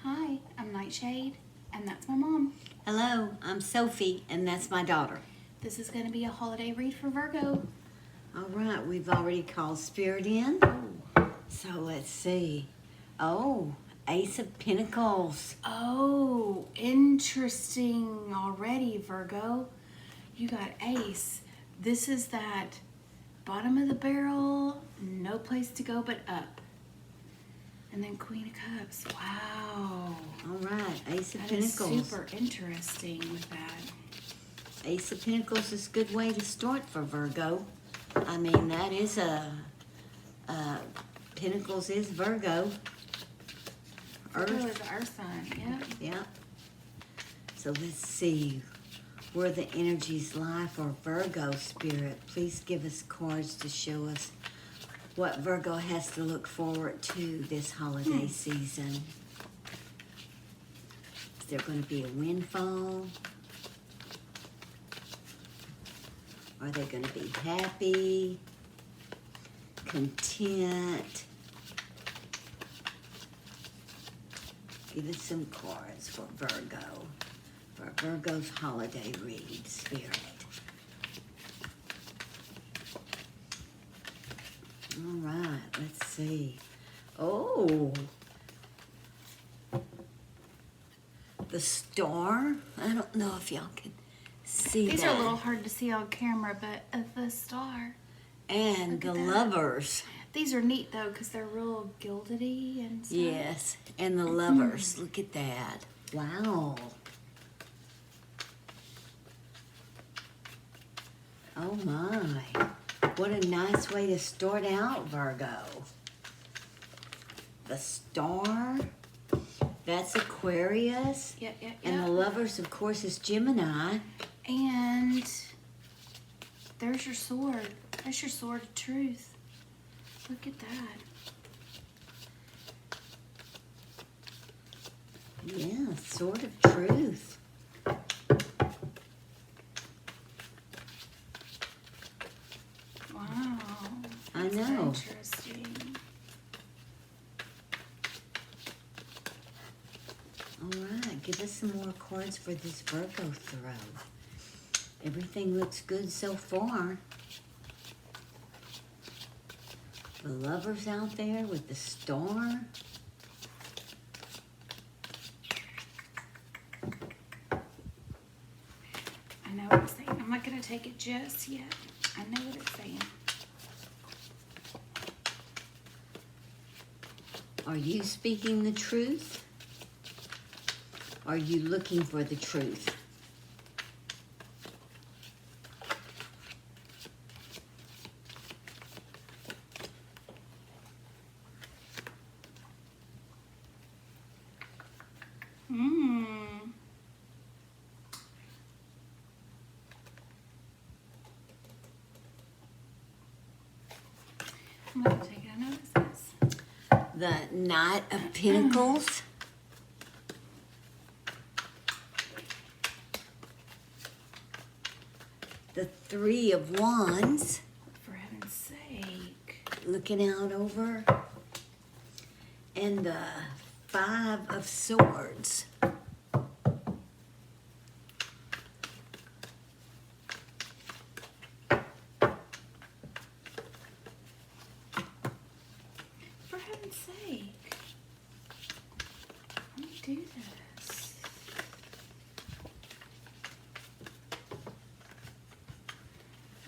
Hi, I'm NightShade, and that's my mom. Hello, I'm Sophie, and that's my daughter. This is going to be a holiday read for Virgo. All right, we've already called Spirit in. So let's see. Oh, Ace of Pentacles. Oh, interesting already, Virgo. You got Ace. This is that bottom of the barrel, no place to go but up. And then Queen of Cups. Wow. All right, Ace of That is Pentacles. super interesting with that. Ace of Pentacles is a good way to start for Virgo. I mean, that is Pentacles is Virgo. Virgo Earth. is our sign, yeah. Yeah. So let's see where the energies lie for Virgo Spirit. Please give us cards to show us what Virgo has to look forward to this holiday season. Is there going to be a windfall? Are they going to be happy, content? Give us some cards for Virgo's holiday read, Spirit. All right, let's see. Oh, the star. I don't know if y'all can see These that. are a little hard to see on camera, but the star. And Look the at that. lovers. These are neat though, because they're real gildedy and stuff. Yes, and the lovers. Look at that. Wow. Oh my. What a nice way to start out, Virgo. The star. That's Aquarius. Yeah. And the lovers, of course, is Gemini. And there's your sword. There's your sword of truth. Look at that. Yeah, sword of truth. Wow. I That's know. interesting. All right, give us some more cards for this Virgo throw. Everything looks good so far. The lovers out there with the star. I know what it's saying. I'm not going to take it just yet. I know what it's saying. Are you speaking the truth? Are you looking for the truth? I'm going to take it. I know what it says. The Knight of Pentacles. The Three of Wands. For heaven's sake. Looking out over. And the Five of Swords. For heaven's sake. Let me do this.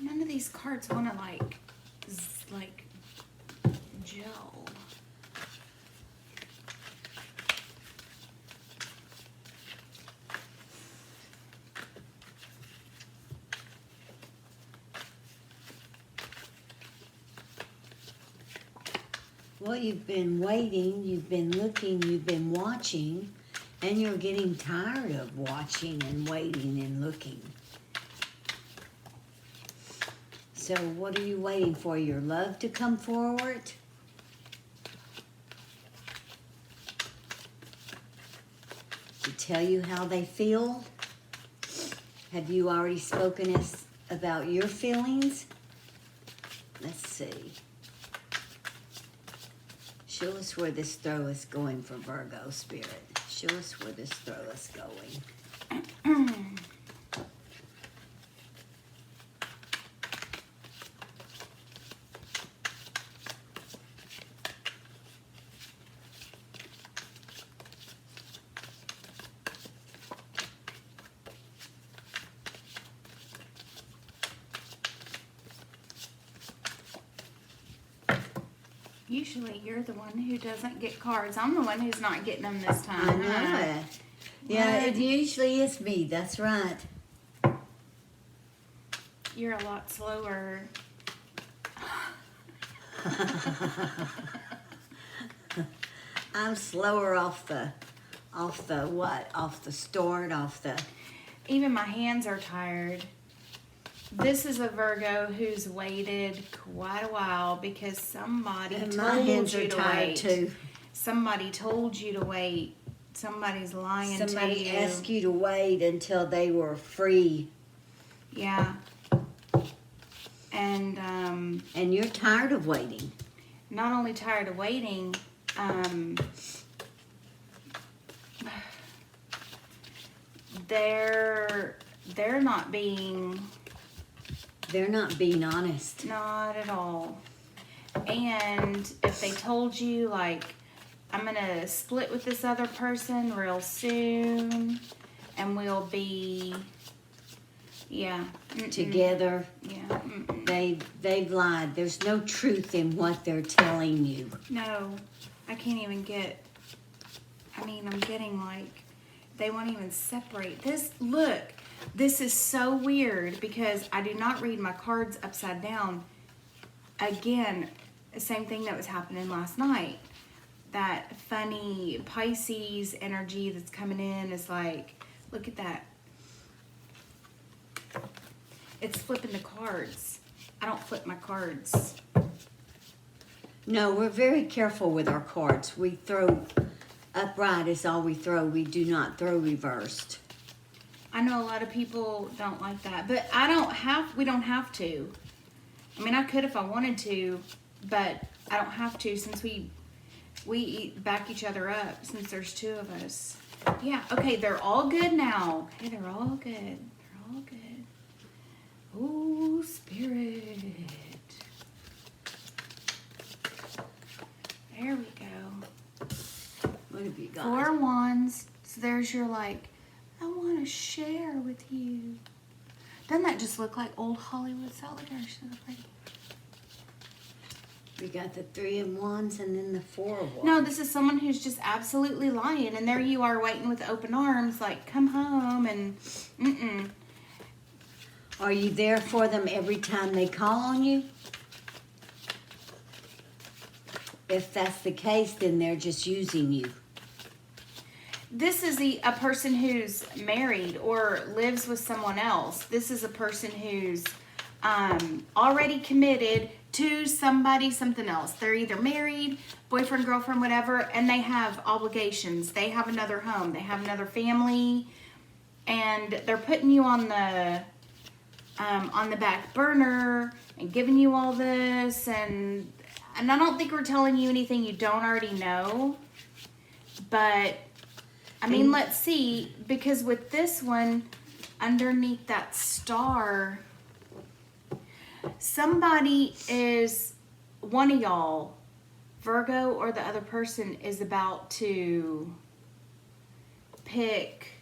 None of these cards want to like gel. Well, you've been waiting, you've been looking, you've been watching, and you're getting tired of watching and waiting and looking. So what are you waiting for? Your love to come forward? To tell you how they feel? Have you already spoken about your feelings? Let's see. Show us where this throw is going for Virgo Spirit. Show us where this throw is going. Usually you're the one who doesn't get cards. I'm the one who's not getting them this I time. know huh? it. Yeah, it usually is me. That's right. You're a lot slower. I'm slower off the what? Off the start, off the. Even my hands are tired. This is a Virgo who's waited quite a while because somebody And told my hands you are to tired wait. too. Somebody told you to wait. Somebody's lying Somebody to you. asked you to wait until they were free. Yeah. And And you're tired of waiting. not only tired of waiting, they're not being They're not being honest. not at all. And if they told you like I'm gonna split with this other person real soon and we'll be Together, yeah they've lied. There's no truth in what they're telling you. no, I can't even get, I'm getting like they won't even separate this. Look, this is so weird because I do not read my cards upside down. Again, the same thing that was happening last night. That funny Pisces energy that's coming in is like, look at that. It's flipping the cards. I don't flip my cards. No, we're very careful with our cards. We throw upright is all we throw. We do not throw reversed. I know a lot of people don't like that, but we don't have to. I could if I wanted to, but I don't have to since we back each other up since there's two of us. Yeah, okay, they're all good now. Okay, they're all good. They're all good. Ooh, Spirit. There we go. What have you got? 4 wands. So there's your like, I want to share with you. Doesn't that just look like old Hollywood celebration? We got the 3 of Wands and then the 4 of Wands. No, this is someone who's just absolutely lying, and there you are waiting with open arms, like, come home, and Are you there for them every time they call on you? If that's the case, then they're just using you. This is a person who's married or lives with someone else. This is a person who's already committed to somebody, something else. They're either married, boyfriend, girlfriend, whatever, and they have obligations. They have another home. They have another family, and they're putting you on the back burner and giving you all this, and I don't think we're telling you anything you don't already know, but let's see, because with this one, underneath that star, somebody is, one of y'all, Virgo or the other person, is about to pick.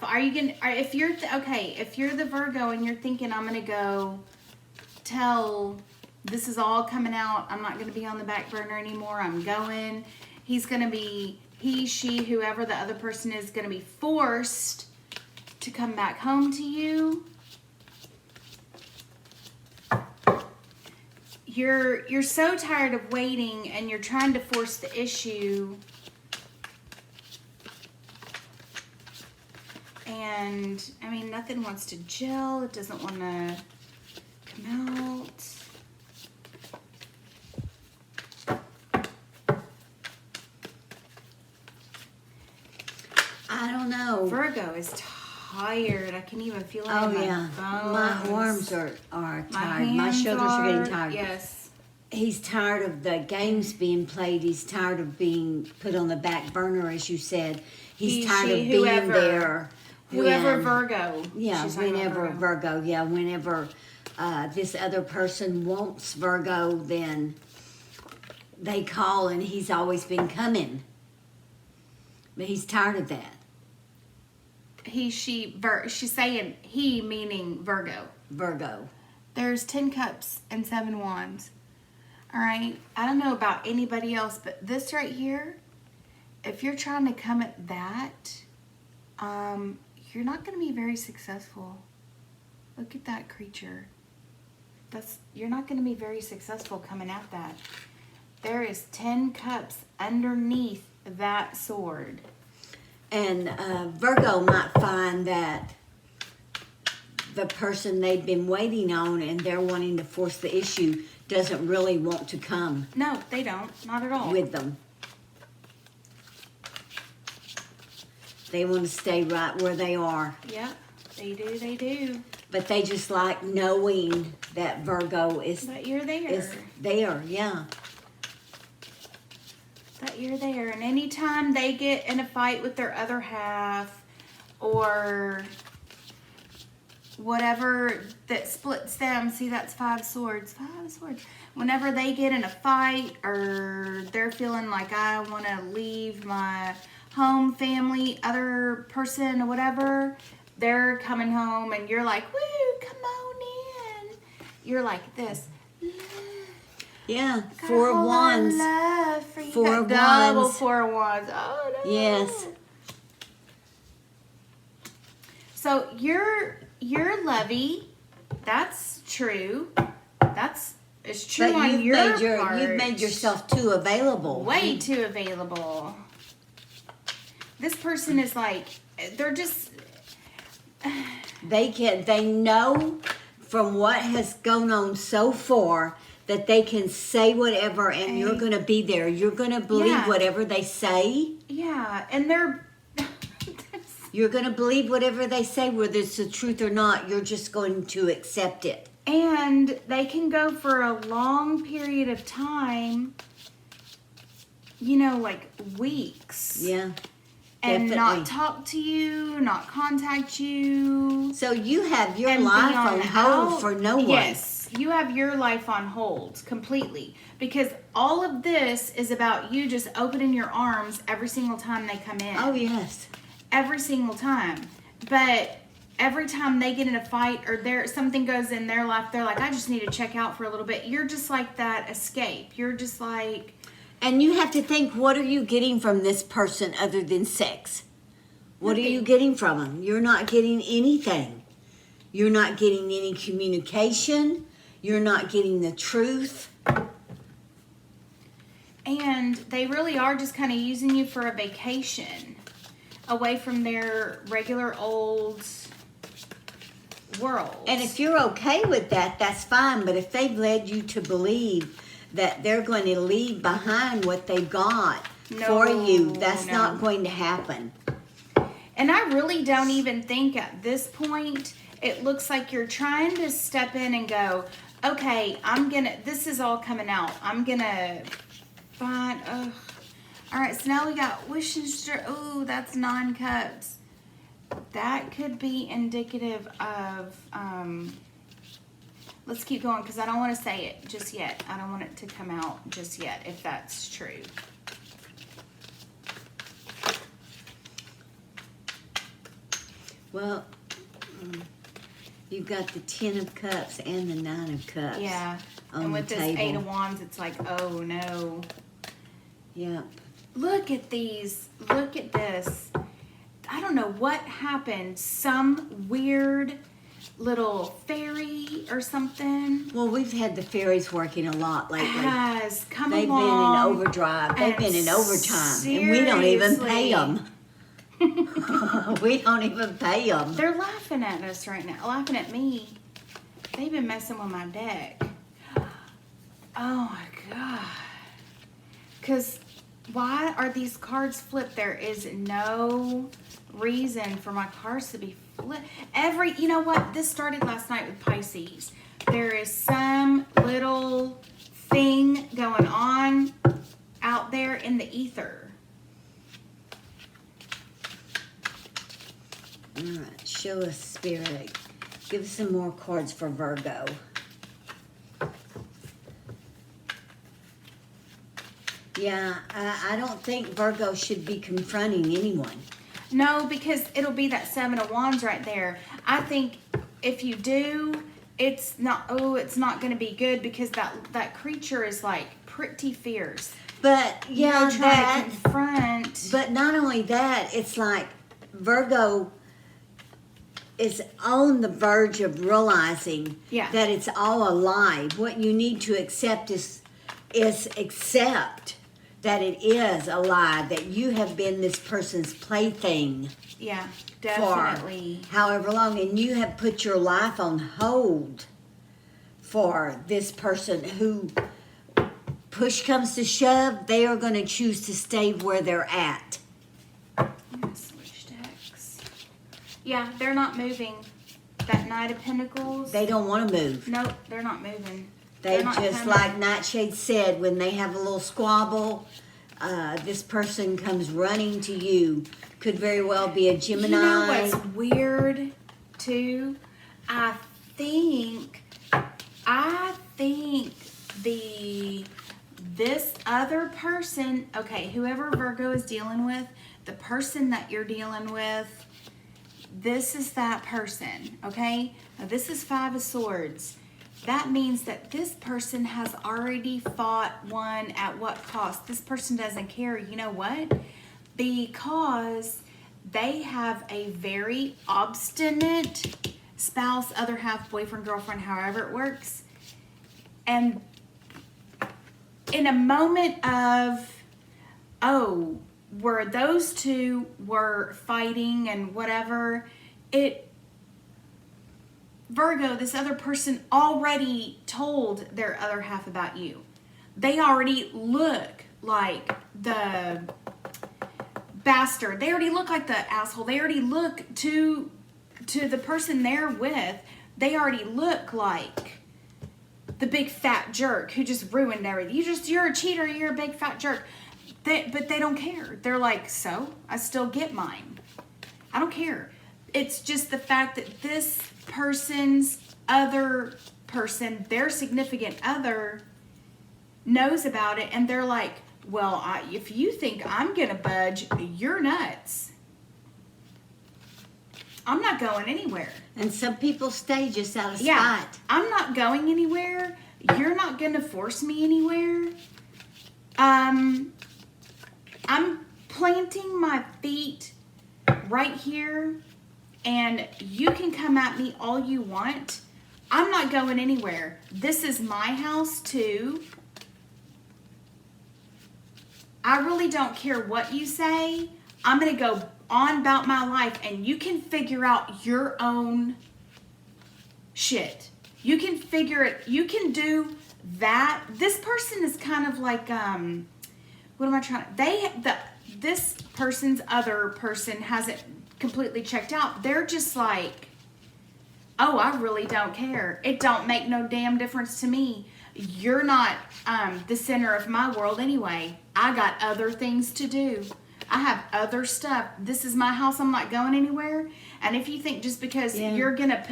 Are you gonna? If you're if you're the Virgo and you're thinking I'm gonna go tell, this is all coming out. I'm not gonna be on the back burner anymore. I'm going. He's gonna be, he, she, whoever the other person is, gonna be forced to come back home to you. You're so tired of waiting and you're trying to force the issue. And nothing wants to gel. It doesn't want to come out. I don't know. Virgo is tired. I can even feel it in my bones. My arms are tired. My hands shoulders are getting tired. Yes. he's tired of the games being played. He's tired of being put on the back burner, as you said. He's tired of being there. Whoever Virgo. Yeah, whenever Virgo. Yeah, whenever this other person wants Virgo, then they call, and he's always been coming. But he's tired of that. She's saying he, meaning Virgo. Virgo. There's 10 cups and 7 wands. All right. I don't know about anybody else, but this right here, if you're trying to come at that, you're not going to be very successful. Look at that creature. You're not going to be very successful coming at that. There is 10 cups underneath that sword. And Virgo might find that the person they've been waiting on and they're wanting to force the issue doesn't really want to come. No, they don't. Not at all. With them. They want to stay right where they are. Yep, they do, they do. But they just like knowing that Virgo is... That you're there. Is there, yeah. That you're there. And anytime they get in a fight with their other half or whatever that splits them, see, that's 5 swords. 5 swords. Whenever they get in a fight or they're feeling like I want to leave my home, family, other person or whatever, they're coming home and you're like, woo, come on in. You're like this. Yeah, 4 of wands. Love for you. 4 of double wands. 4 of wands. Oh no. Yes. So you're lovey. That's true. It's true But on your part. You've made yourself too available. Way too available. This person is like, they're just... They know from what has gone on so far that they can say whatever and you're going to be there. You're going to believe whatever they say. Yeah, and they're... You're going to believe whatever they say, whether it's the truth or not. You're just going to accept it. And they can go for a long period of time, you know, like weeks. Yeah. And Definitely. not talk to you, not contact you. So you have your and life be on hold for no one. Yes, you have your life on hold completely. Because all of this is about you just opening your arms every single time they come in. Oh, yes. Every single time. But every time they get in a fight or something goes in their life, they're like, I just need to check out for a little bit. You're just like that escape. You're just like... And you have to think, what are you getting from this person other than sex? What Nothing. are you getting from them? You're not getting anything. You're not getting any communication. You're not getting the truth. And they really are just kind of using you for a vacation away from their regular old world. And if you're okay with that, that's fine. But if they've led you to believe that they're going to leave behind what they've got for you, that's not going to happen. And I really don't even think at this point, it looks like you're trying to step in and go, okay, this is all coming out. I'm gonna find, all right, so now we got wishing star. Oh, that's 9 cups. That could be indicative of, let's keep going because I don't want to say it just yet. I don't want it to come out just yet if that's true. Well, you've got the 10 of cups and the 9 of cups. Yeah. On And with the this table. 8 of wands, it's like, oh no. Yep. Look at these. Look at this. I don't know what happened. Some weird little fairy or something Well, we've had the fairies working a lot lately. has come They've along. been in overdrive. They've been in overtime. And we don't even pay them. We don't even pay them. They're laughing at us right now. Laughing at me. They've been messing with my deck. Oh my God. Because why are these cards flipped? There is no reason for my cards to be flipped. You know what? This started last night with Pisces. There is some little thing going on out there in the ether. All right, show us, Spirit. Give us some more cards for Virgo. Yeah, I don't think Virgo should be confronting anyone. No, because it'll be that Seven of Wands right there. I think if you do, it's not going to be good, because that creature is like pretty fierce. But yeah, You're trying to confront. But not only that, it's like Virgo is on the verge of realizing that it's all a lie. What you need to accept is accept that it is a lie, that you have been this person's plaything. Yeah, definitely. For however long, and you have put your life on hold for this person who, push comes to shove, they are going to choose to stay where they're at. I'm going to switch decks. Yeah, they're not moving. That Knight of Pentacles. They don't want to move. Nope, they're not moving. They just, like NightShade said, when they have a little squabble, this person comes running to you. Could very well be a Gemini. You know what's weird, too? I think this other person, okay, whoever Virgo is dealing with, the person that you're dealing with, this is that person, okay? Now, this is Five of Swords. That means that this person has already fought one at what cost? This person doesn't care. You know what? Because they have a very obstinate spouse, other half, boyfriend, girlfriend, however it works. And in a moment of, where those two were fighting and whatever, Virgo, this other person already told their other half about you. They already look like the bastard. They already look like the asshole. They already look to the person they're with. They already look like the big fat jerk who just ruined everything. You're a cheater. You're a big fat jerk. But they don't care. They're like, so I still get mine. I don't care. It's just the fact that this person's other person, their significant other, knows about it, and they're like, well, if you think I'm gonna budge, you're nuts. I'm not going anywhere. And some people stay just out of spite. Yeah, I'm not going anywhere. You're not gonna force me anywhere. I'm planting my feet right here, and you can come at me all you want. I'm not going anywhere. This is my house too. I really don't care what you say. I'm going to go on about my life, and you can figure out your own shit. You can figure it. You can do that. This person is kind of like, what am I trying to, this person's other person hasn't completely checked out. They're just like, oh, I really don't care. It don't make no damn difference to me. You're not the center of my world anyway. I got other things to do. I have other stuff. This is my house. I'm not going anywhere. And if you think just because you're gonna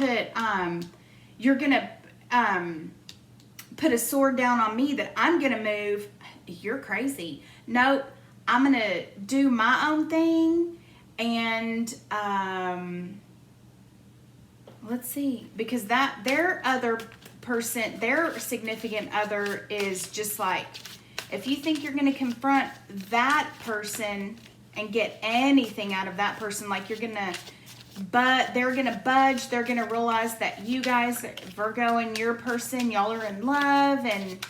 put a sword down on me that I'm gonna move, you're crazy. Nope. I'm gonna do my own thing. And let's see, because their other person, their significant other is just like, if you think you're going to confront that person and get anything out of that person, like you're going to, but they're going to budge, they're going to realize that you guys, Virgo and your person, y'all are in love, and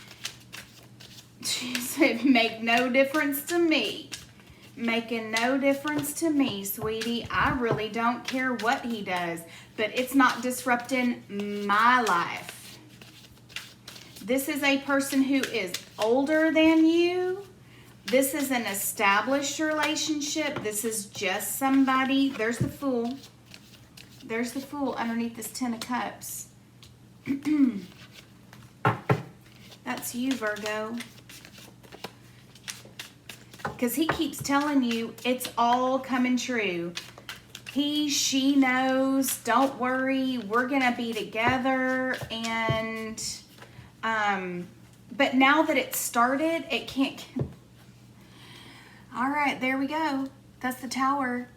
it make no difference to me. Making no difference to me, sweetie. I really don't care what he does, but it's not disrupting my life. This is a person who is older than you. This is an established relationship. This is just somebody. There's the Fool. There's the Fool underneath this Ten of Cups. That's you, Virgo. Because he keeps telling you it's all coming true. He, she knows, don't worry, we're going to be together. And, but now that it started, it can't. All right, there we go. That's the tower.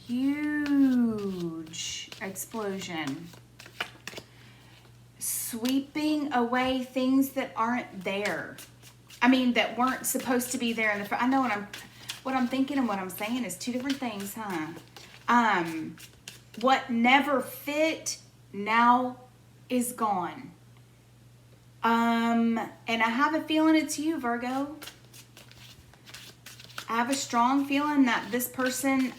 Huge explosion. Sweeping away things that aren't there. I mean, that weren't supposed to be there in the. I know what I'm thinking and what I'm saying is two different things, huh? What never fit now is gone. And I have a feeling it's you, Virgo. I have a strong feeling that this person,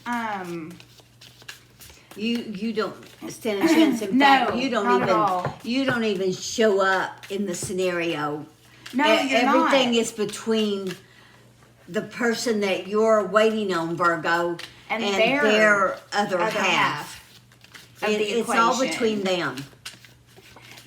You don't stand a chance. In No, fact, not at all. you don't even show up in the scenario. No, you're not. Everything is between the person that you're waiting on, Virgo, and their other half. Of the It's all equation. between them.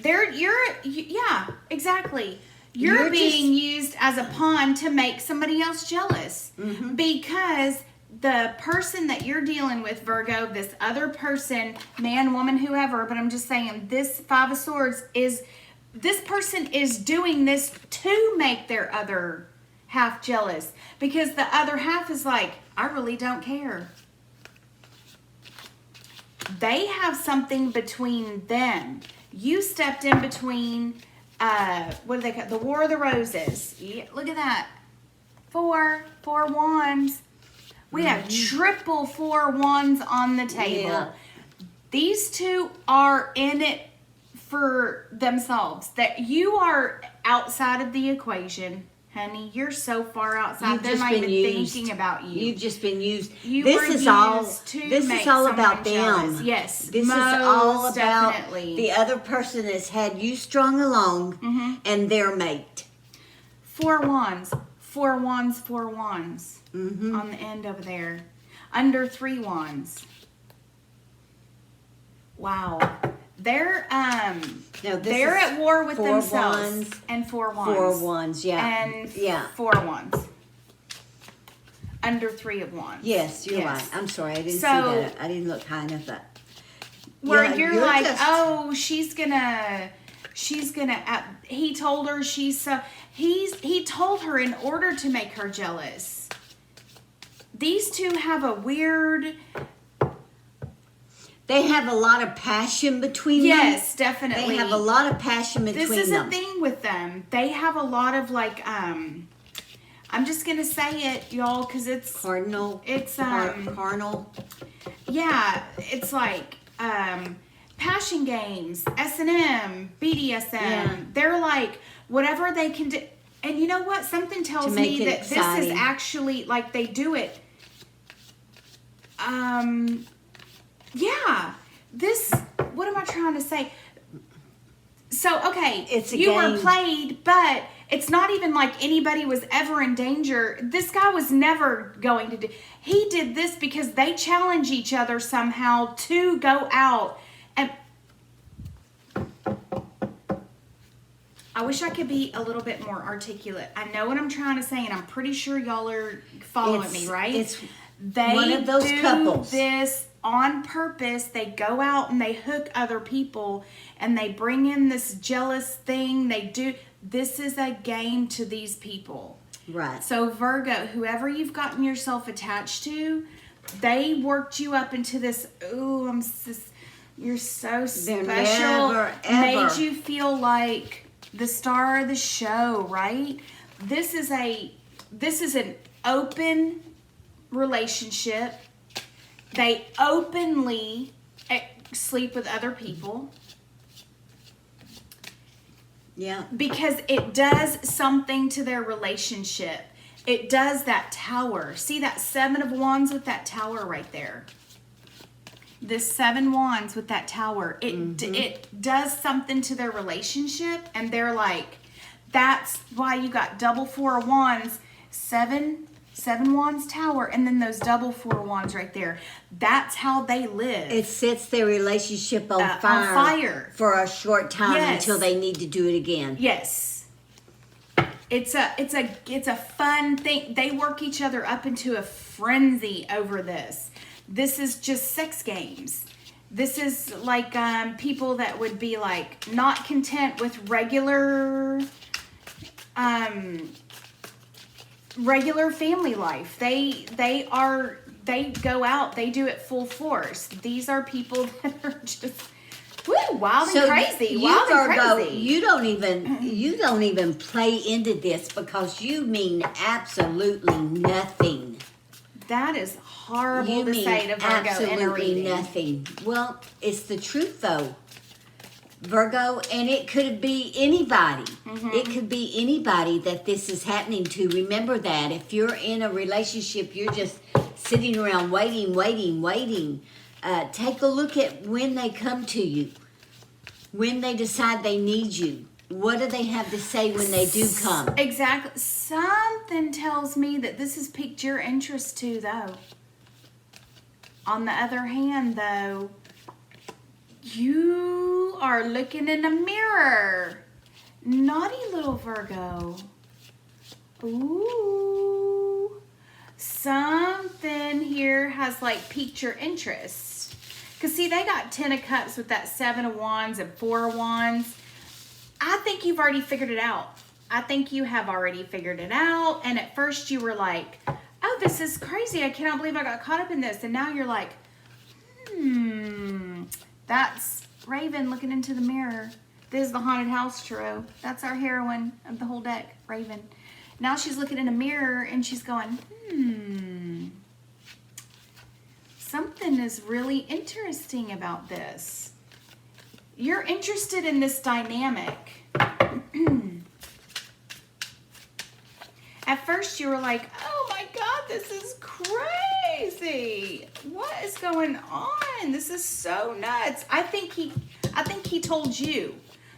Yeah, exactly. You're being used as a pawn to make somebody else jealous. Mm-hmm. Because the person that you're dealing with, Virgo, this other person, man, woman, whoever, but I'm just saying this Five of Swords this person is doing this to make their other half jealous. Because the other half is like, I really don't care. They have something between them. You stepped in between, what do they call it? The War of the Roses. Yeah, look at that. Four wands. We have triple 4 wands on the table. Yeah. These two are in it for themselves. That you are outside of the equation. Honey, you're so far outside. They're not even thinking about you. You've just been used. This is all about them. Yes, This is all about definitely. the other person that's had you strung along and their mate. 4 wands, 4 wands, 4 wands on the end over there. Under 3 wands. Wow. They're they're at war with 4 themselves. wands, And 4 wands. 4 wands, yeah. And yeah. 4 wands. Under 3 of wands. Yes, you're Yes. right. I'm sorry, I didn't see So- that. I didn't look high enough. But Where yeah, you're you're like, just- oh, she's gonna, he told her he told her in order to make her jealous. These two have a weird, they have a lot of passion between them. yes, definitely. They have a lot of passion between This is them. a thing with them. They have a lot of like, I'm just gonna say it, y'all, because it's, Carnal. yeah, it's like, passion games, S&M, BDSM. Yeah. They're like, whatever they can do. And you know what? Something tells make me it that exciting. this is actually, like, they do it. Yeah. What am I trying to say? So, okay, It's a you were game. played, but it's not even like anybody was ever in danger. This guy was never going to do. He did this because they challenge each other somehow to go out. And I wish I could be a little bit more articulate. I know what I'm trying to say, and I'm pretty sure y'all are following me, right? It's They one of those do couples. this on purpose. They go out and they hook other people and they bring in this jealous thing. This is a game to these people. Right. So Virgo, whoever you've gotten yourself attached to, they worked you up into this, ooh, you're so special. never, ever. Made you feel like the star of the show, right? This is an open relationship. They openly sleep with other people. Yeah. Because it does something to their relationship. It does that tower. See that 7 of wands with that tower right there? This 7 wands with that tower. It does something to their relationship. And they're like, that's why you got double 4 of wands, 7 wands tower, and then those double 4 wands right there. That's how they live. It sets their relationship on fire fire. for a short time Yes. until they need to do it again. Yes. It's a fun thing. They work each other up into a frenzy over this. This is just sex games. This is like people that would be like not content with regular family life. They go out, they do it full force. These are people that are just wild and crazy. Wild and crazy. You don't even play into this because you mean absolutely nothing. That is horrible to say to Virgo in a reading. Absolutely nothing. Well, it's the truth though, Virgo, and it could be anybody. Mm-hmm. It could be anybody that this is happening to. Remember that. If you're in a relationship, you're just sitting around waiting. Take a look at when they come to you, when they decide they need you. What do they have to say when they do come? Exactly. Something tells me that this has piqued your interest too, though. On the other hand, though, you are looking in a mirror. Naughty little Virgo. Ooh. Something here has like piqued your interest. Because see, they got 10 of Cups with that 7 of Wands and 4 of Wands. I think you've already figured it out. I think you have already figured it out. And at first you were like, oh, this is crazy. I cannot believe I got caught up in this. And now you're like, that's Raven looking into the mirror. This is the Haunted House Tarot. That's our heroine of the whole deck, Raven. Now she's looking in a mirror and she's going, something is really interesting about this. You're interested in this dynamic. At first you were like, oh my God, this is crazy. What is going on? This is so nuts. I think he told you.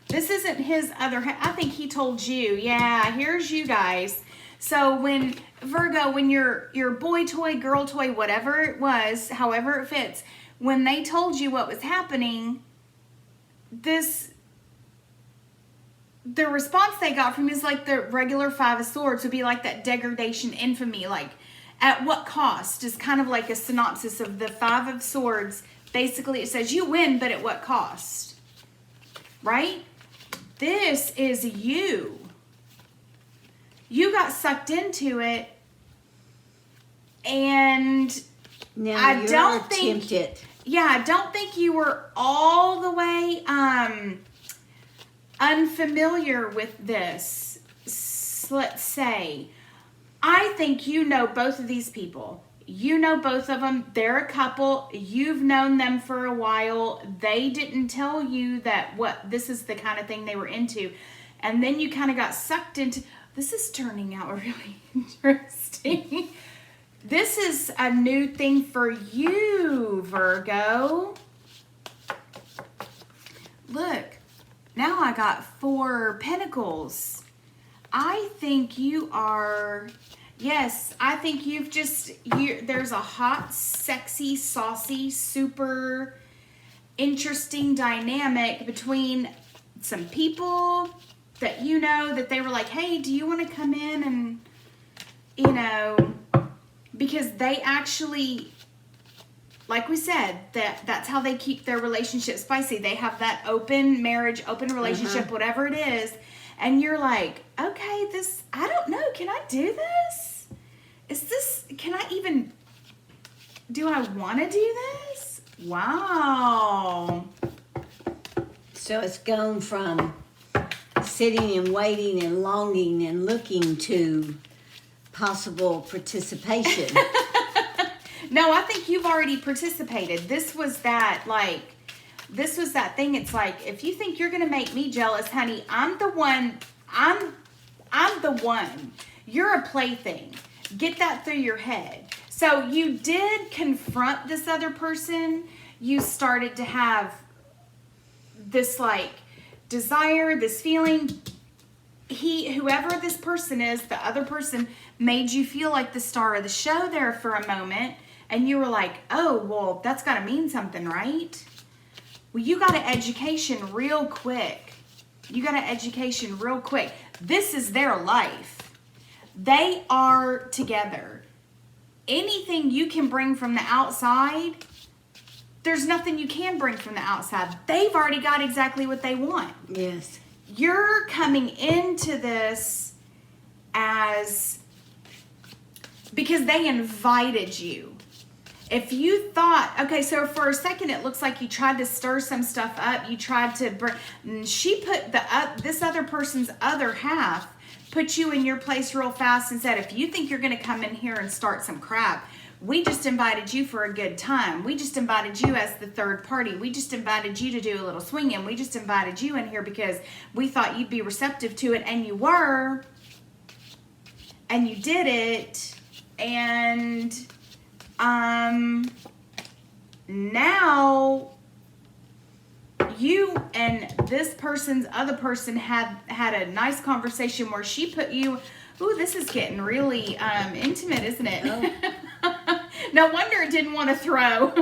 This isn't his other, I think he told you, yeah, here's you guys. So when Virgo, when your boy toy, girl toy, whatever it was, however it fits, when they told you what was happening, the response they got from you is like the regular 5 of Swords would be like that degradation, infamy, like at what cost is kind of like a synopsis of the 5 of Swords. Basically it says you win, but at what cost, right? This is you. You got sucked into it, and now I don't think you were all the way unfamiliar with this. Let's say, I think you know both of these people. You know both of them. They're a couple. You've known them for a while. They didn't tell you that this is the kind of thing they were into, and then you kind of got sucked into. This is turning out really interesting. This is a new thing for you, Virgo. Look, now I got 4 Pentacles. I think you are, yes, I think there's a hot, sexy, saucy, super interesting dynamic between some people that you know, that they were like, hey, do you want to come in and, because they actually, like we said, that's how they keep their relationship spicy. They have that open marriage, open relationship, whatever it is. And you're like, okay, I don't know. Can I do this? Do I want to do this? Wow. So it's gone from sitting and waiting and longing and looking to possible participation. No, I think you've already participated. This was that thing. It's like, if you think you're going to make me jealous, honey, I'm the one. I'm the one. You're a plaything. Get that through your head. So you did confront this other person. You started to have this like desire, this feeling. Whoever this person is, the other person made you feel like the star of the show there for a moment. And you were like, oh, well, that's got to mean something, right? Well, you got an education real quick. This is their life. They are together. Anything you can bring from the outside, there's nothing you can bring from the outside. They've already got exactly what they want. Yes. You're coming into this because they invited you. If you thought, okay, so for a second it looks like you tried to stir some stuff up. You tried to she put this other person's other half, put you in your place real fast and said, if you think you're going to come in here and start some crap, we just invited you for a good time. We just invited you as the third party. We just invited you to do a little swinging. We just invited you in here because we thought you'd be receptive to it, and you were, and you did it, and now you and this other person had a nice conversation where she put you, ooh, this is getting really intimate, isn't it? Oh. No wonder it didn't want to throw.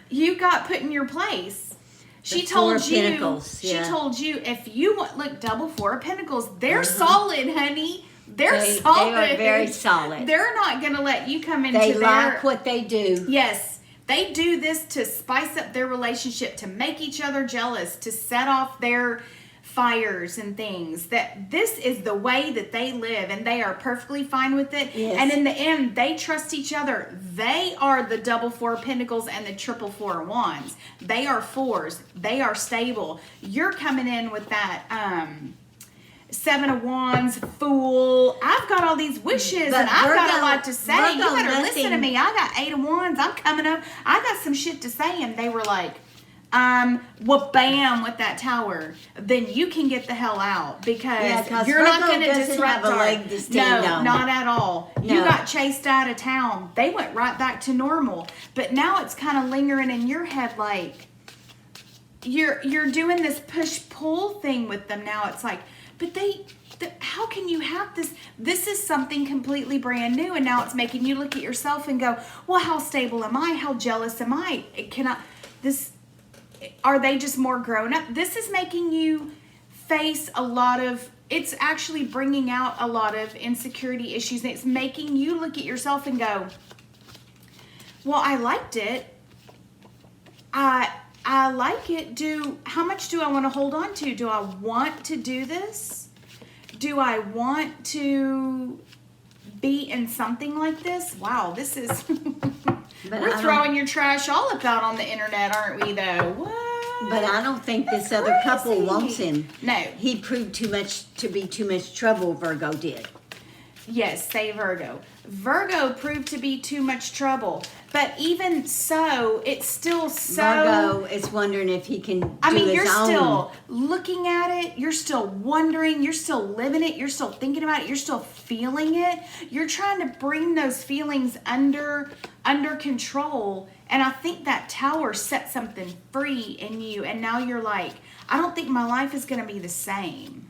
You got put in your place. She told you, yeah. She told you, if you want, look, double Four of Pentacles, they're solid, honey. They're solid. They are very solid. They're not going to let you come into They like what they do. Yes. They do this to spice up their relationship, to make each other jealous, to set off their fires and things. That this is the way that they live, and they are perfectly fine with it. Yes. And in the end, they trust each other. They are the double Four of Pentacles and the triple Four of Wands. They are fours. They are stable. You're coming in with that Seven of Wands, Fool. I've got all these wishes, and I've got a lot to say. You better listen to me. I got Eight of Wands. I'm coming up. I got some shit to say. And they were like, well, bam, with that Tower. Then you can get the hell out, because you're not going to disrupt our leg to stand on. Not at all. No. You got chased out of town. They went right back to normal. But now it's kind of lingering in your head, like you're doing this push-pull thing with them now. It's like, but how can you have this? This is something completely brand new, and now it's making you look at yourself and go, well, how stable am I? How jealous am I? Are they just more grown up? This is making you face it's actually bringing out a lot of insecurity issues, and it's making you look at yourself and go, well, I liked it. I like it. How much do I want to hold on to? Do I want to do this? Do I want to be in something like this? Wow, this is... We're throwing your trash all about on the internet, aren't we, though? What? But I don't think this other couple wants him. No. He proved to be too much trouble, Virgo did. Yes, say Virgo. Virgo proved to be too much trouble. But even so, it's still so... Virgo is wondering if he can do his own. You're still looking at it. You're still wondering. You're still living it. You're still thinking about it. You're still feeling it. You're trying to bring those feelings under control. And I think that Tower set something free in you. And now you're like, I don't think my life is going to be the same.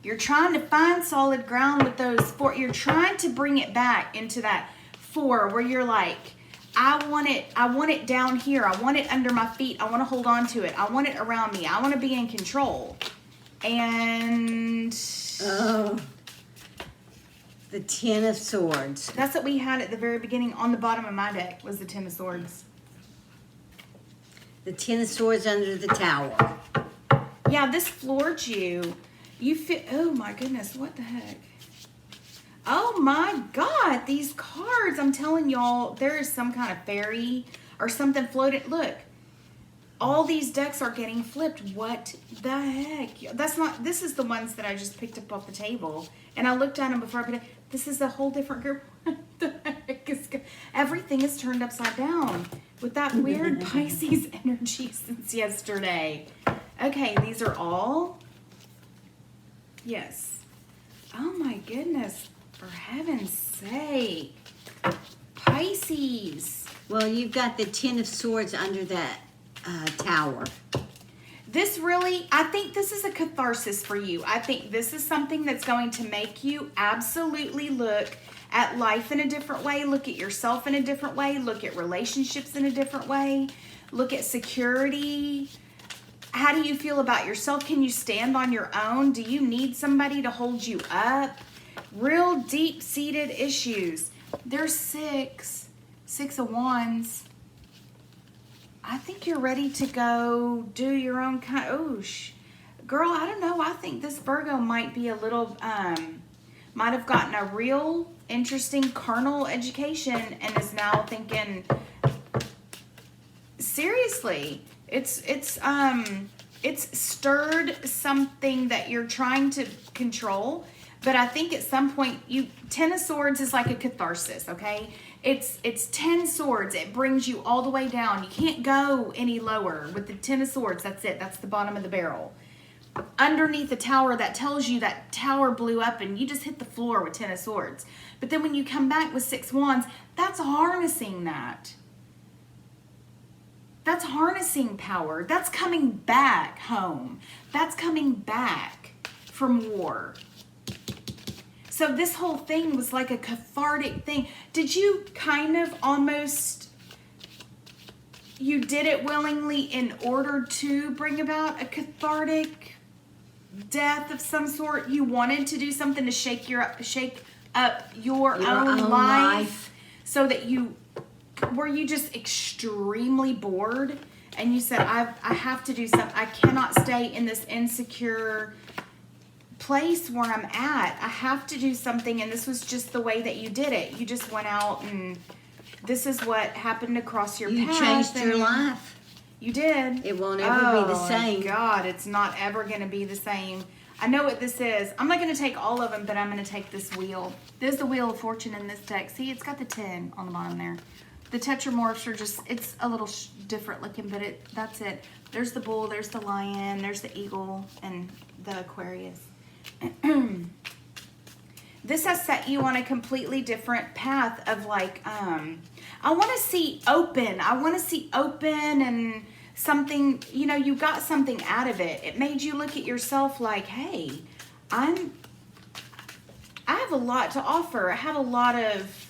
You're trying to find solid ground with those four. You're trying to bring it back into that four where you're like, I want it down here. I want it under my feet. I want to hold on to it. I want it around me. I want to be in control. And the Ten of Swords. That's what we had at the very beginning on the bottom of my deck, was the Ten of Swords. The Ten of Swords under the Tower. Yeah, this floored you. You feel, oh my goodness, what the heck? Oh my God, these cards, I'm telling y'all, there is some kind of fairy or something floating. Look, all these decks are getting flipped. What the heck? This is the ones that I just picked up off the table. And I looked at them before I put it. This is a whole different group. What the heck is everything is turned upside down with that weird Pisces energy since yesterday. Okay, these are all... Yes. Oh my goodness. For heaven's sake. Pisces. Well, you've got the Ten of Swords under that Tower. This really, I think this is a catharsis for you. I think this is something that's going to make you absolutely look at life in a different way, look at yourself in a different way, look at relationships in a different way, look at security. How do you feel about yourself? Can you stand on your own? Do you need somebody to hold you up? Real deep-seated issues. There's six of wands. I think you're ready to go do your own kind. Girl, I don't know. I think this Virgo might be a little, might have gotten a real interesting carnal education and is now thinking, seriously, it's stirred something that you're trying to control. But I think at some point, Ten of Swords is like a catharsis, okay? It's 10 swords. It brings you all the way down. You can't go any lower with the 10 of Swords. That's it. That's the bottom of the barrel. Underneath the tower, that tells you that tower blew up and you just hit the floor with 10 of Swords. But then when you come back with 6 wands, that's harnessing that. That's harnessing power. That's coming back home. That's coming back from war. So this whole thing was like a cathartic thing. Did you kind of almost, you did it willingly in order to bring about a cathartic death of some sort? You wanted to do something to shake up your own life so that were you just extremely bored and you said, I have to do something. I cannot stay in this insecure place where I'm at. I have to do something, and this was just the way that you did it. You just went out and this is what happened across your path. You changed your life. You did. It won't ever be the same. Oh, God, it's not ever going to be the same. I know what this is. I'm not going to take all of them, but I'm going to take this wheel. There's the Wheel of Fortune in this deck. See, it's got the 10 on the bottom there. The tetramorphs are just, it's a little different looking, but that's it. There's the bull, there's the lion, there's the eagle, and the Aquarius. This has set you on a completely different path of like, I want to see open. I want to see open and something, you got something out of it. It made you look at yourself like, hey, I have a lot to offer. I have a lot of,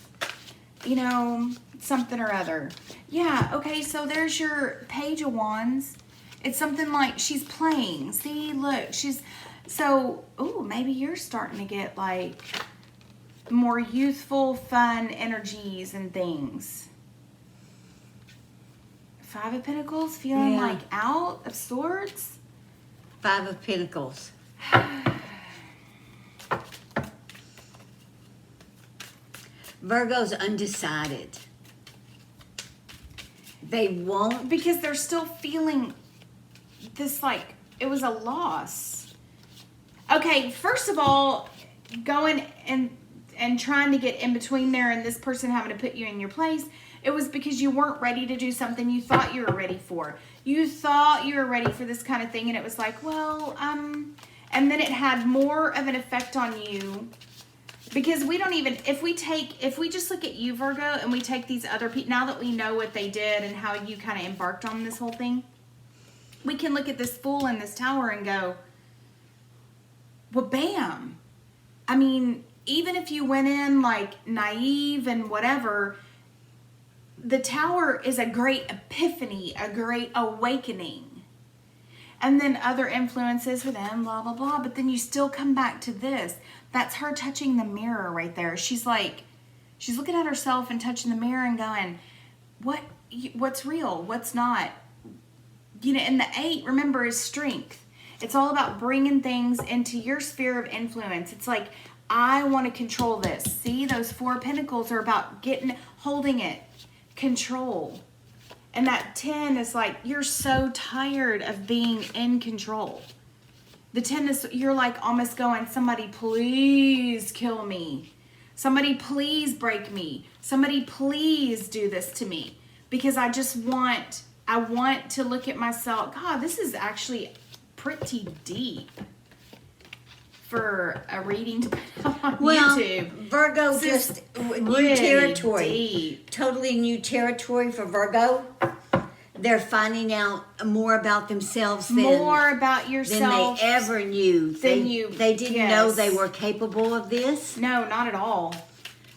something or other. Yeah, okay, so there's your Page of Wands. It's something like she's playing. See, look, maybe you're starting to get like more youthful, fun energies and things. 5 of Pentacles, feeling like out of sorts. 5 of Pentacles. Virgo's undecided. They won't. Because they're still feeling this like it was a loss. Okay, first of all, going and trying to get in between there and this person having to put you in your place, it was because you weren't ready to do something you thought you were ready for. You thought you were ready for this kind of thing, and it was like, well, and then it had more of an effect on you. Because we don't even, if we just look at you, Virgo, and we take these other people, now that we know what they did and how you kind of embarked on this whole thing, we can look at this Fool in this Tower and go, well, bam. I mean, even if you went in like naive and whatever, the Tower is a great epiphany, a great awakening. And then other influences for them, blah, blah, blah. But then you still come back to this. That's her touching the mirror right there. She's like, she's looking at herself and touching the mirror and going, what's real? What's not? And the 8, remember, is strength. It's all about bringing things into your sphere of influence. It's like, I want to control this. See, those 4 of Pentacles are about holding it, control. And that 10 is like, you're so tired of being in control. The 10 is, you're like almost going, somebody please kill me. Somebody please break me. Somebody please do this to me. Because I want to look at myself. God, this is actually pretty deep for a reading to put on YouTube. Virgo, just new territory. Deep. Totally new territory for Virgo. They're finding out more about themselves than yourself they ever knew. They didn't know they were capable of this. No, not at all.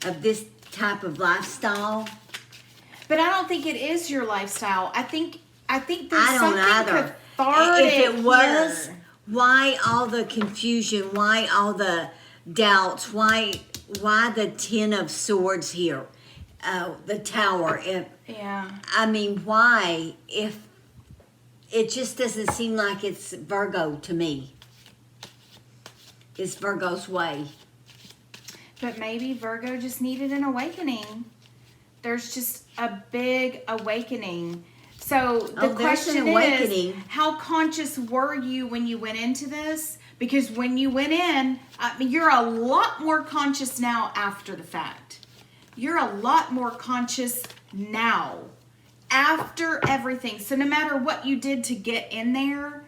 Of this type of lifestyle. But I don't think it is your lifestyle. I think there's I don't either. started If it was, here. why all the confusion? Why all the doubts? Why the Ten of Swords here? The Tower. Yeah. I mean, why? If it just doesn't seem like it's Virgo to me. It's Virgo's way. But maybe Virgo just needed an awakening. There's just a big awakening. So the question is, how conscious were you when you went into this? Because when you went in, you're a lot more conscious now after the fact. You're a lot more conscious now after everything. So no matter what you did to get in there,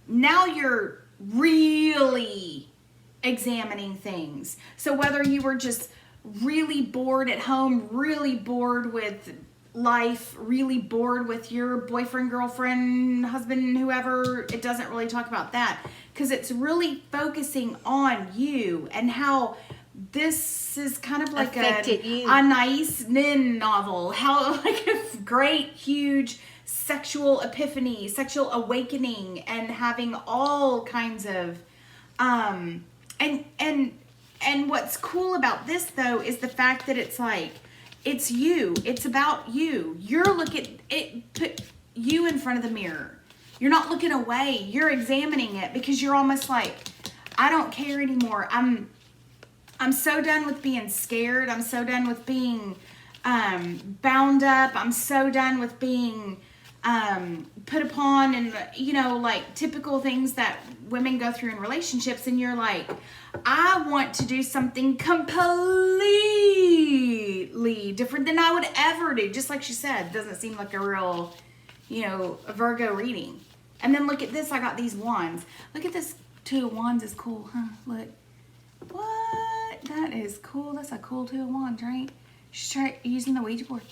now you're really examining things. So whether you were just really bored at home, really bored with life, really bored with your boyfriend, girlfriend, husband, whoever, it doesn't really talk about that, because it's really focusing on you and how this is kind of like a nice Nin novel, how like a great, huge sexual epiphany, sexual awakening, and having all kinds of and what's cool about this though is the fact that it's like, it's you. It's about you. You're looking, it put you in front of the mirror. You're not looking away. You're examining it because you're almost like, I don't care anymore. I'm so done with being scared. I'm so done with being bound up. I'm so done with being put upon and, you know, like typical things that women go through in relationships. And you're like, I want to do something completely different than I would ever do. Just like she said, doesn't seem like a real, you know, a Virgo reading. And then look at this. I got these wands. Look at this. Two of Wands is cool, huh? Look. What? That is cool. That's a cool Two of Wands, right? She's using the Ouija board.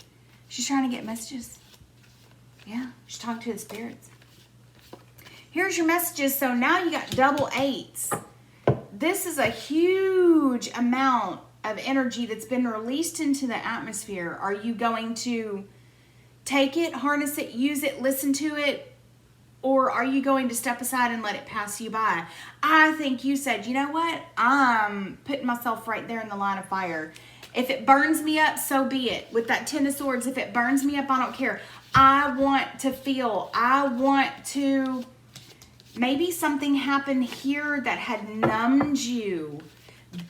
She's trying to get messages. Yeah, she's talking to the spirits. Here's your messages. So now you got double eights. This is a huge amount of energy that's been released into the atmosphere. Are you going to take it, harness it, use it, listen to it? Or are you going to step aside and let it pass you by? I think you said, you know what? I'm putting myself right there in the line of fire. If it burns me up, so be it. With that Ten of Swords, if it burns me up, I don't care. I want to feel. I want to... Maybe something happened here that had numbed you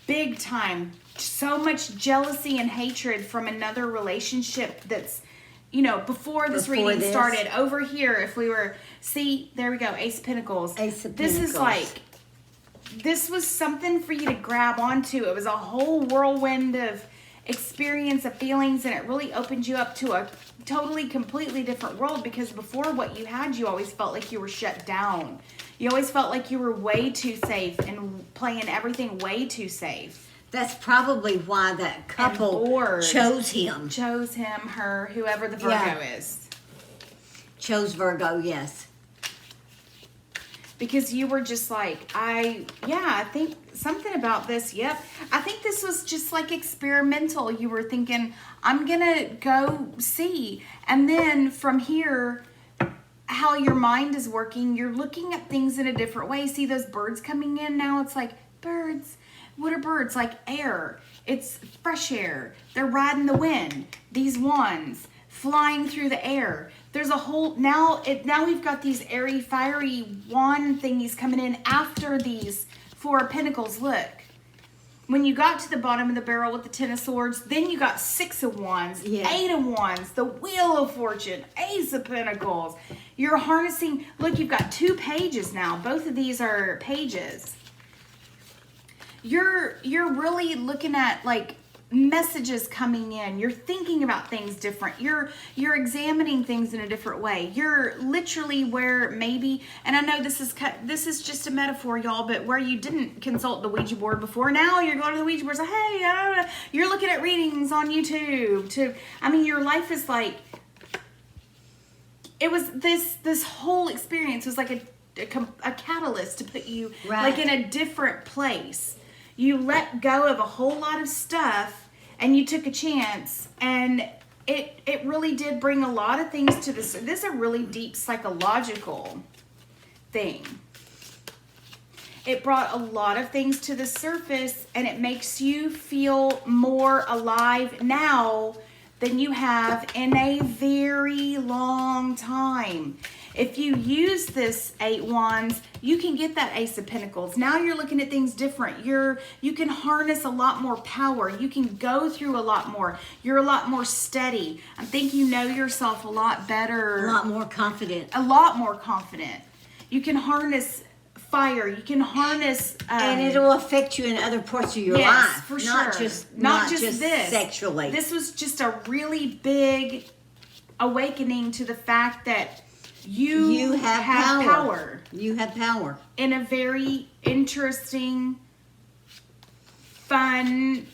big time. So much jealousy and hatred from another relationship that's, you know, before this reading started. Over here, if we were... See, there we go. Ace of Pentacles. Ace of This Pentacles. is like... This was something for you to grab onto. It was a whole whirlwind of experience, of feelings, and it really opened you up to a totally, completely different world, because before what you had, you always felt like you were shut down. You always felt like you were way too safe and playing everything way too safe. That's probably why that couple chose him. Chose him, her, whoever the Virgo is. Chose Virgo, yes. Because you were just like, I think something about this, yep. I think this was just like experimental. You were thinking, I'm going to go see. And then from here, how your mind is working, you're looking at things in a different way. See those birds coming in now? It's like, birds. What are birds? Like air. It's fresh air. They're riding the wind. These wands flying through the air. There's a whole, now we've got these airy, fiery wand thingies coming in after these Four of Pentacles. Look. When you got to the bottom of the barrel with the Ten of Swords, then you got Six of Wands, Eight of Wands, the Wheel of Fortune, Ace of Pentacles. You're harnessing, look, you've got 2 pages now. Both of these are pages. You're really looking at like messages coming in. You're thinking about things different. You're examining things in a different way. You're literally where maybe, and I know this is just a metaphor, y'all, but where you didn't consult the Ouija board before, now you're going to the Ouija board and say, hey, you're looking at readings on YouTube. Your life is like, it was this whole experience was like a catalyst to put you like in a different place. You let go of a whole lot of stuff and you took a chance, and it really did bring a lot of things to this. This is a really deep psychological thing. It brought a lot of things to the surface, and it makes you feel more alive now than you have in a very long time. If you use this 8 Wands, you can get that Ace of Pentacles. Now you're looking at things different. You can harness a lot more power. You can go through a lot more. You're a lot more steady. I think you know yourself a lot better. A lot more confident. A lot more confident. You can harness fire. You can harness and it'll affect you in other parts of your yes, life. For not sure. Not just this. Sexually. This was just a really big awakening to the fact that you have power. You have power. In a very interesting, fun,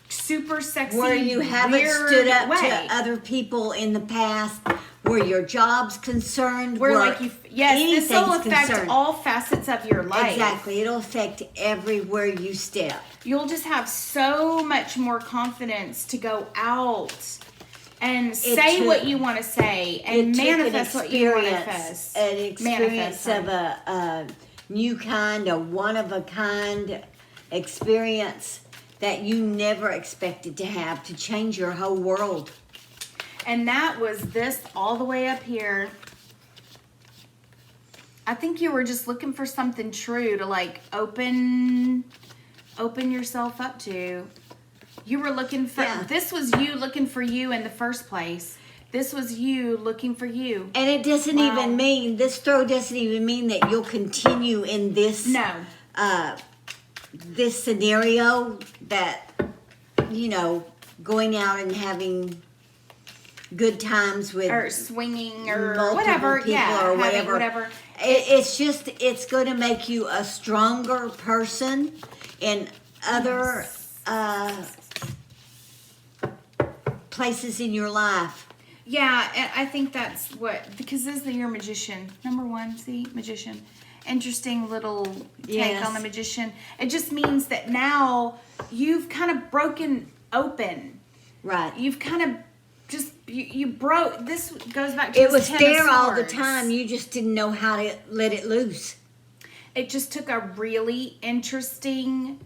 super sexy, where you haven't weird stood up way. to other people in the past, where your job's concerned, where like you, yes, this will affect concerned. all facets of your life. Exactly, it'll affect everywhere you step. You'll just have so much more confidence to go out and say what you want to say and manifest what you want to manifest. An experience of a new kind, a one-of-a-kind experience that you never expected to have, to change your whole world. And that was this all the way up here. I think you were just looking for something true to like open yourself up to. You were looking for, this was you looking for you in the first place. This was you looking for you. And it doesn't even mean, this throw doesn't even mean that you'll continue in this. No. This scenario that, you know, going out and having good times with. Or swinging or whatever. People or whatever. It's just, it's going to make you a stronger person in other places in your life. Yeah, and I think that's what, because this is your magician. Number 1, see, magician. Interesting little take on the magician. It just means that now you've kind of broken open. Right. You've kind of just, you broke, this goes back to it was Ten of there all the Swords. time. You just didn't know how to let it loose. It just took a really interesting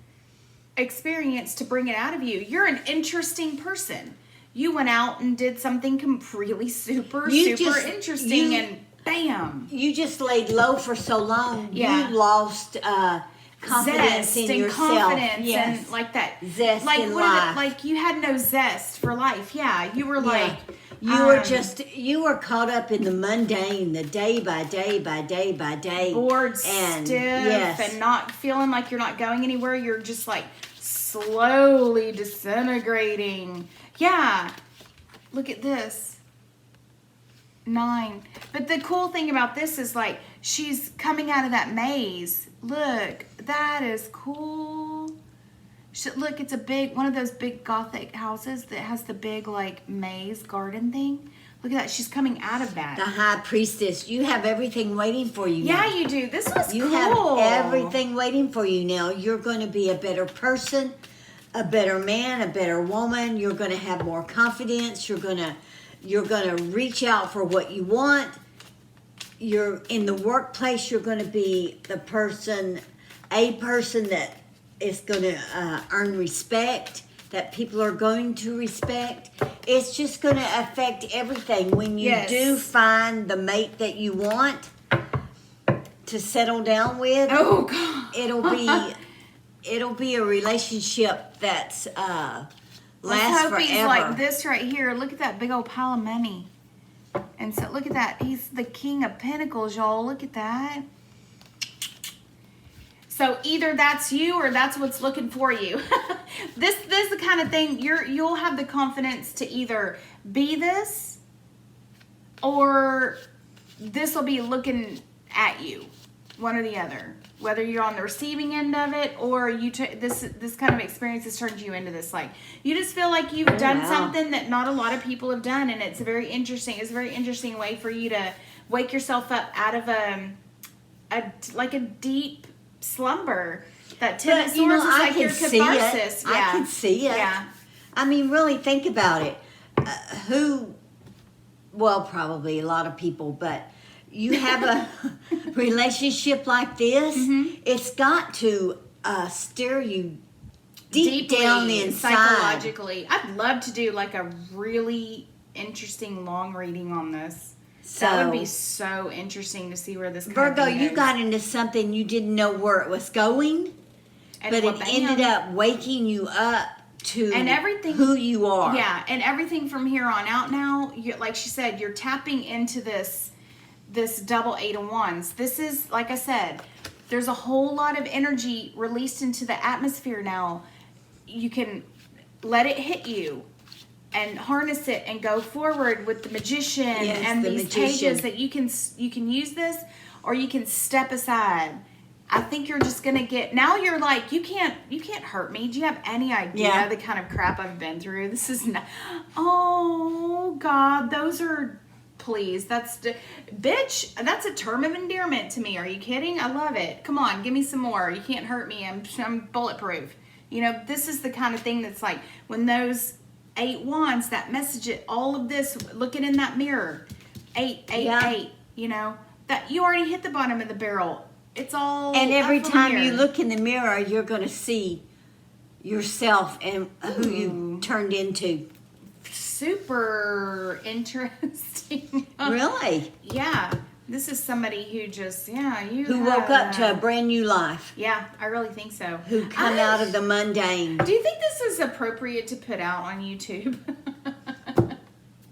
experience to bring it out of you. You're an interesting person. You went out and did something really super interesting, and bam. You just laid low for so long. Yeah. You lost confidence zest in and yourself. confidence Yes. and like that Zest like in what life. like you had no zest for life. Yeah, you were like you were caught up in the mundane, the day by day by day by day. bored, and stiff, and not feeling like you're not going anywhere. You're just like slowly disintegrating. Yeah. Look at this. 9. But the cool thing about this is like she's coming out of that maze. Look, that is cool. Look, it's a big, one of those big gothic houses that has the big like maze garden thing. Look at that. She's coming out of that. The high priestess. You have everything waiting for you now. Yeah, you do. This was You cool. have everything waiting for you now. You're going to be a better person, a better man, a better woman. You're going to have more confidence. You're going to reach out for what you want. You're in the workplace. You're going to be a person that is going to earn respect, that people are going to respect. It's just going to affect everything. When you do find the mate that you want to settle down with, oh God, it'll be a relationship that's lasts Sophie's forever. like this right here. Look at that big old pile of money. And so look at that. He's the King of Pentacles, y'all. Look at that. So either that's you or that's what's looking for you. This is the kind of thing you'll have the confidence to either be this or this will be looking at you. One or the other. Whether you're on the receiving end of it or you this kind of experience has turned you into this. Like you just feel like you've done something that not a lot of people have done, and it's very interesting. It's a very interesting way for you to wake yourself up out of a deep slumber. That Ten of Swords is like your catharsis. Yeah. I can see it. Yeah. I mean, really think about it. Probably a lot of people, but you have a relationship like this, it's got to steer you deep down inside. Psychologically. I'd love to do like a really interesting long reading on this. That would be so interesting to see where this Virgo, you got into something you didn't know where it was going, but it ended up waking you up to who you are. Yeah, and everything from here on out now, like she said, you're tapping into this double 8 of Wands. This is, like I said, there's a whole lot of energy released into the atmosphere now. You can let it hit you and harness it and go forward with the Magician and these pages that you can use this, or you can step aside. I think you're just gonna get, now you're like, you can't hurt me. Do you have any idea the kind of crap I've been through? This is not, oh God, those are, please, bitch, that's a term of endearment to me. Are you kidding? I love it. Come on, give me some more. You can't hurt me. I'm bulletproof. You know, this is the kind of thing that's like, when those 8 wands, that message, it, all of this, looking in that mirror, 8, 8, 8, you know, that you already hit the bottom of the barrel. It's all, and every time you look in the mirror, you're going to see yourself and who you turned into. Super interesting. Really? Yeah. This is somebody who just, who woke up to a brand new life. Yeah, I really think so. Who come out of the mundane. Do you think this is appropriate to put out on YouTube?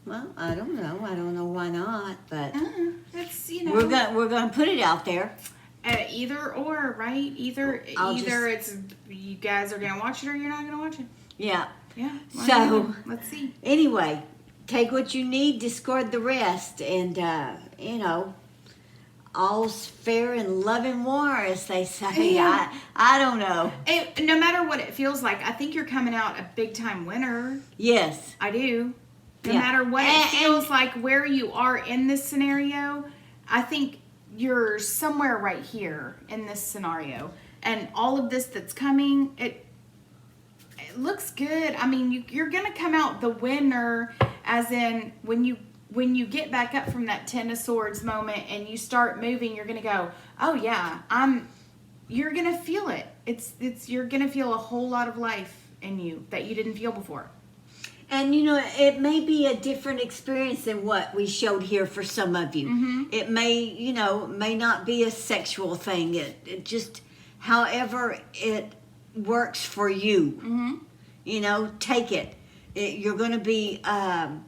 Well, I don't know. I don't know why not, but It's, you know, we're gonna put it out there. Either or, right? Either it's you guys are gonna watch it or you're not gonna watch it. Yeah. Yeah. So let's see. Anyway, take what you need, discard the rest, and you know, all's fair in love and war, as they say. Yeah. I don't know. No matter what it feels like, I think you're coming out a big time winner. Yes, I do. No matter what it feels like, where you are in this scenario, I think you're somewhere right here in this scenario. And all of this that's coming, it looks good. I mean, you're going to come out the winner, as in when you get back up from that 10 of Swords moment and you start moving, you're going to go, oh yeah, you're going to feel it. You're going to feel a whole lot of life in you that you didn't feel before. And you know, it may be a different experience than what we showed here for some of you. Mm-hmm. It may not be a sexual thing. It just, however it works for you. Mm-hmm. You know, take it. You're going to be a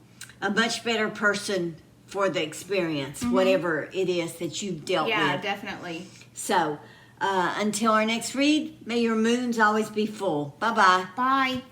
much better person for the experience, whatever it is that you've dealt with. Yeah, definitely. So, until our next read, may your moons always be full. Bye-bye. Bye.